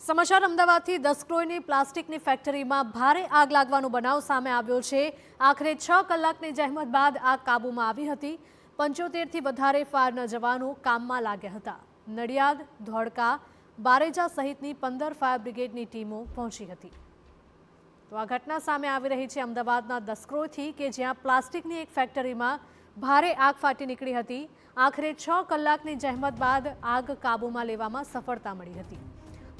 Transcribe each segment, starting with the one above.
સમાચાર અમદાવાદથી દસક્રોયની પ્લાસ્ટિકની ફેક્ટરીમાં ભારે આગ લાગવાનો બનાવ સામે આવ્યો છે। આખરે 6 કલાકની જહેમત બાદ આગ કાબૂમાં આવી હતી। 75થી વધારે ફાયરના જવાનો કામમાં લાગ્યા હતા। નડિયાદ, ધોળકા, બારેજા સહિતની 15 ફાયર બ્રિગેડની ટીમો પહોંચી હતી। તો આ ઘટના સામે આવી રહી છે અમદાવાદના દસક્રોયથી કે જ્યાં પ્લાસ્ટિકની એક ફેક્ટરીમાં ભારે આગ ફાટી નીકળી હતી। આખરે 6 કલાકની જહેમત બાદ આગ કાબૂમાં લેવામાં સફળતા મળી હતી।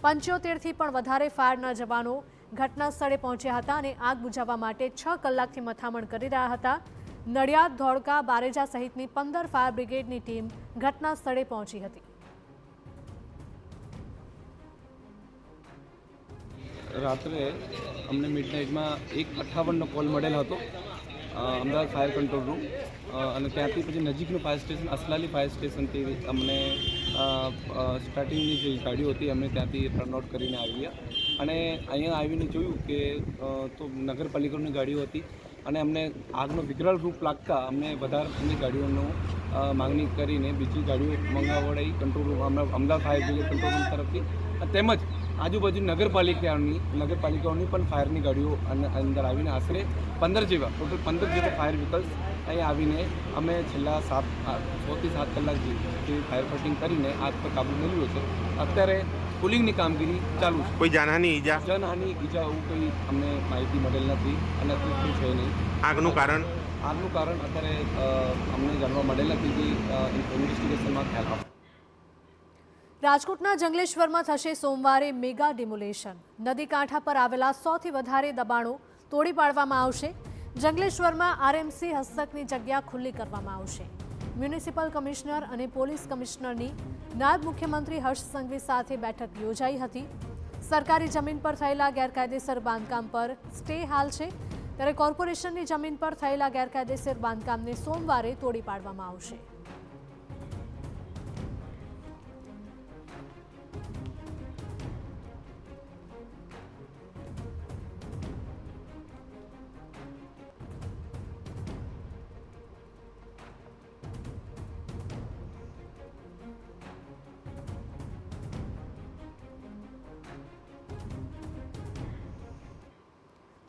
75થી પણ વધારે ફાયરના જવાનો ઘટના સ્થળે પહોંચ્યા હતા અને આગ બુઝાવવા માટે 6 કલાકથી મથામણ કરી રહ્યા હતા। નડિયાદ, ધોળકા, બારેજા સહિતની 15 ફાયર બ્રિગેડની ટીમ ઘટના સ્થળે પહોંચી હતી। રાત્રે અમને મિડનાઇટમાં 1:58નો કોલ મળેલ હતો અમદાવાદ ફાયર કંટ્રોલ રૂમ અને ત્યાંથી પછી નજીકનું ફાયર સ્ટેશન અસલાલી ફાયર સ્ટેશનથી અમને સ્ટાર્ટિંગની જે ગાડીઓ હતી અમને ત્યાંથી ટર્ન આઉટ કરીને આવ્યા અને અહીંયા આવીને જોયું કે તો નગરપાલિકાની ગાડીઓ હતી અને અમને આગનો વિકરાળ રૂપ લાગતા અમને વધારેની ગાડીઓનો માંગણી કરીને બીજી ગાડીઓ મંગાવડાવી control room Ahmedabad fire brigade control room તરફથી તેમજ આજુબાજુ નગરપાલિકાઓની પણ ફાયરની ગાડીઓ અંદર આવીને આશરે 15 જેવા ટોટલ 15 જેવા ફાયર વ્હીકલ્સ અહીં આવીને અમે છેલ્લા 6 થી 7 કલાક જે ફાયર ફાઇટિંગ કરીને આગ પર કાબુ મેળવ્યો છે। અત્યારે કુલિંગની કામગીરી ચાલુ છે। કોઈ જાનહાની ઈજા એવું કોઈ અમને માહિતી મળેલ નથી અને અત્યારે છે નહીં। આગનું કારણ અત્યારે અમને જાણવા મળેલ નથી કે ઇન્વેસ્ટિગેશનમાં ખ્યાલ આવશે। રાજકોટના જંગલેશ્વરમાં થશે સોમવારે મેગા ડિમોલેશન। નદી કાંઠા પર આવેલા 100થી વધારે દબાણો તોડી પાડવામાં આવશે। જંગલેશ્વરમાં આરએમસી હસ્તકની જગ્યા ખુલ્લી કરવામાં આવશે। મ્યુનિસિપલ કમિશનર અને પોલીસ કમિશનરની નાયબ મુખ્યમંત્રી હર્ષ સંઘવી સાથે બેઠક યોજાઈ હતી। સરકારી જમીન પર થયેલા ગેરકાયદેસર બાંધકામ પર સ્ટે હાલ છે, ત્યારે કોર્પોરેશનની જમીન પર થયેલા ગેરકાયદેસર બાંધકામને સોમવારે તોડી પાડવામાં આવશે।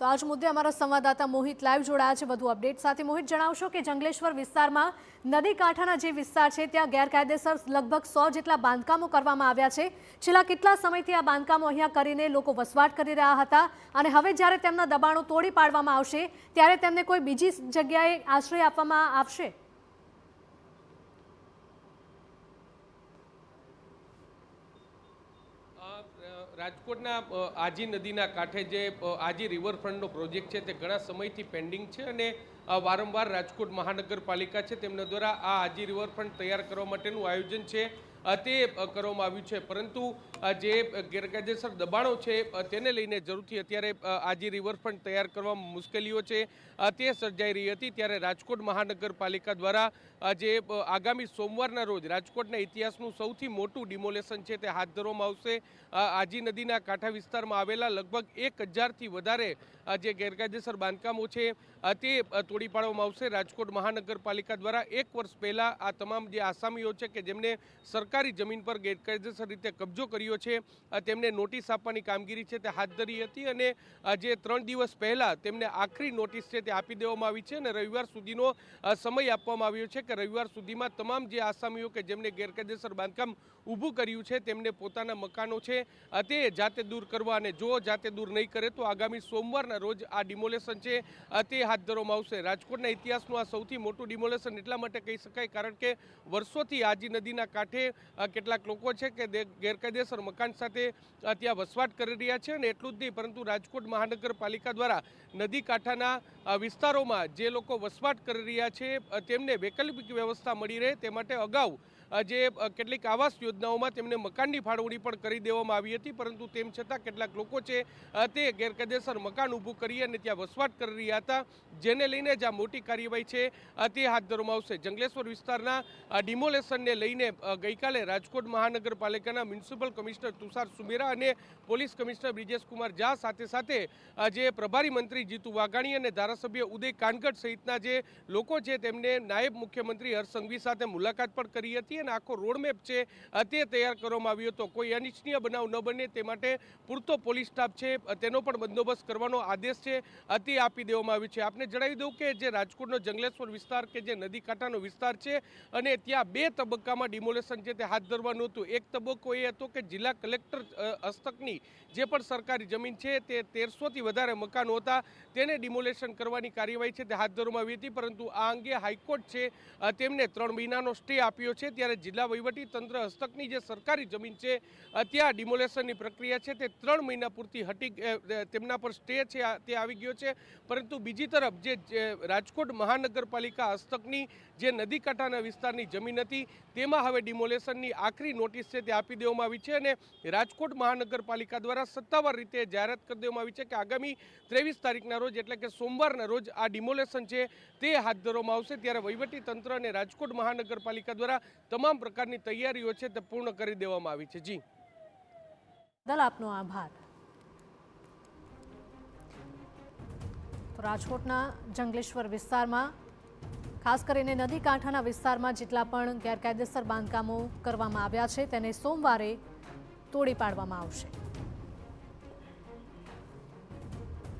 તો આજ મુદ્દે અમારા સંવાદદાતા મોહિત લાઈવ જોડાયા છે વધુ અપડેટ સાથે। મોહિત, જણાવશો કે જંગલેશ્વર વિસ્તારમાં નદી કાંઠાના જે વિસ્તાર છે ત્યાં ગેરકાયદેસર લગભગ 100 જેટલા બાંધકામો કરવામાં આવ્યા છે। છેલ્લા કેટલા સમયથી આ બાંધકામો અહીંયા કરીને લોકો વસવાટ કરી રહ્યા હતા અને હવે જ્યારે તેમના દબાણો તોડી પાડવામાં આવશે ત્યારે તેમને કોઈ બીજી જગ્યાએ આશ્રય આપવામાં આવશે? રાજકોટના આજી નદીના કાંઠે જે આજી રિવરફ્રન્ટનો પ્રોજેક્ટ છે તે ઘણા સમયથી પેન્ડિંગ છે અને વારંવાર રાજકોટ મહાનગરપાલિકા છે તેમના દ્વારા આ આજી રિવરફ્રન્ટ તૈયાર કરવા માટેનું આયોજન છે તે કરવામાં આવ્યું છે, પરંતુ જે ગેરકાયદેસર દબાણો છે તેને લઈને જરૂરથી અત્યારે આજી રિવરફ્રન્ટ તૈયાર કરવામાં મુશ્કેલીઓ છે તે સર્જાઈ રહી હતી। ત્યારે રાજકોટ મહાનગરપાલિકા દ્વારા જે આગામી સોમવારના રોજ રાજકોટના ઇતિહાસનું સૌથી મોટું ડિમોલેશન છે તે હાથ ધરવામાં આવશે। આજી નદીના કાંઠા વિસ્તારમાં આવેલા લગભગ 1000થી વધારે જે ગેરકાયદેસર બાંધકામો છે તે તોડી પાડવામાં આવશે। રાજકોટ મહાનગરપાલિકા દ્વારા 1 વર્ષ પહેલાં આ તમામ જે આસામીઓ છે કે જેમને સરકારી જમીન પર ગેરકાયદેસર રીતે કબજો કર્યો છે તેમને નોટિસ આપવાની કામગીરી છે તે હાથ ધરી હતી અને જે 3 દિવસ પહેલાં તેમને આખરી નોટિસ છે તે આપી દેવામાં આવી છે અને રવિવાર સુધીનો સમય આપવામાં આવ્યો છે કે રવિવાર સુધીમાં તમામ જે આસામીઓ કે જેમને ગેરકાયદેસર બાંધકામ ઊભું કર્યું છે તેમને પોતાના મકાનો છે તે જાતે દૂર કરવા અને જો જાતે દૂર નહીં કરે તો આગામી સોમવારના રોજ આ ડિમોલેશન છે તે હાથ ધરવામાં આવશે। રાજકોટના ઇતિહાસનું આ સૌથી મોટું ડિમોલેશન એટલા માટે કહી શકાય કારણ કે વર્ષોથી આજી નદીના કાંઠે કેટલાક લોકો છે કે ગેરકાયદેસર મકાન સાથે ત્યાં વસવાટ કરી રહ્યા છે અને એટલું જ નહીં પરંતુ રાજકોટ મહાનગરપાલિકા દ્વારા નદી કાંઠાના વિસ્તારોમાં જે લોકો વસવાટ કરી રહ્યા છે તેમને વૈકલ્પિક વ્યવસ્થા મળી રહે તે માટે અગાઉ જે કેટલીક આવાસ યોજનાઓમાં તેમને મકાનની ફાળવણી પણ કરી દેવામાં આવી હતી, પરંતુ તેમ છતાં કેટલાક લોકો છે તે ગેરકાયદેસર મકાન ઊભું કરી અને ત્યાં વસવાટ કરી રહ્યા હતા, જેને લઈને જ આ મોટી કાર્યવાહી છે તે હાથ ધરવામાં આવશે। જંગલેશ્વર વિસ્તારના ડિમોલેશનને લઈને ગઈકાલે રાજકોટ મહાનગરપાલિકાના મ્યુનિસિપલ કમિશનર તુષાર સુમેરા અને પોલીસ કમિશનર બ્રિજેશ કુમાર ઝા સાથે જે પ્રભારી મંત્રી જીતુ વાઘાણી અને ધારાસભ્ય ઉદય કાનગડ સહિતના જે લોકો છે તેમને નાયબ મુખ્યમંત્રી હર્ષ સંઘવી સાથે મુલાકાત પણ કરી હતી અને આખો રોડમેપ છે તે તૈયાર કરવામાં આવ્યો હતો. કોઈ અનિચ્છનીય બનાવ ન બને તે માટે પૂરતો પોલીસ સ્ટાફ છે તેનો પણ બંદોબસ્ત કરવાનો આદેશ છે તે આપી દેવામાં આવ્યો છે. આપને જણાવી દઉં કે જે રાજકોટનો જંગલેશ્વર વિસ્તાર કે જે નદી કાંઠાનો વિસ્તાર છે અને ત્યાં 2 તબક્કામાં ડિમોલેશન છે તે હાથ ધરવાનું હતું. એક તબક્કો એ હતો કે જિલ્લા કલેક્ટર હસ્તકની જે પણ સરકારી જમીન છે તે 1300થી વધારે મકાનો હતા તેને ડિમોલેશન કરવાની કાર્યવાહી છે તે હાથ ધરવામાં આવી હતી. પરંતુ આ અંગે હાઈકોર્ટ છે તેમને 3 મહિનાનો સ્ટે આપ્યો છે. ત્યારે જિલ્લા વહીવટી તંત્ર હસ્તકની જે સરકારી જમીન છે ત્યાં ડિમોલેશનની પ્રક્રિયા છે તે 3 મહિના પૂરતી તેમના પર સ્ટે છે તે આવી ગયો છે. પરંતુ બીજી તરફ જે રાજકોટ મહાનગરપાલિકા હસ્તકની જે નદી કાંઠાના વિસ્તારની જમીન હતી તેમાં હવે ડિમોલેશનની આખરી નોટિસ છે તે આપી દેવામાં આવી છે અને રાજકોટ મહાનગરપાલિકા દ્વારા સત્તાવાર રીતે જાહેરાત કરી દેવામાં આવી છે કે આગામી 23 તારીખના રોજ એટલે કે સોમવારના રોજ આ ડિમોલેશન છે તે હાથ ધરવામાં આવશે. ત્યારે વહીવટી તંત્ર અને રાજકોટ મહાનગરપાલિકા દ્વારા તમામ પ્રકારની તૈયારીઓ છે તે પૂર્ણ કરી દેવામાં આવી છે. જી દલ આપનો આભાર. તો રાજકોટના જંગલેશ્વર વિસ્તારમાં ખાસ કરીને નદી કાંઠાના વિસ્તારમાં જેટલા પણ ગેરકાયદેસર બાંધકામો કરવામાં આવ્યા છે તેને સોમવારે તોડી પાડવામાં આવશે.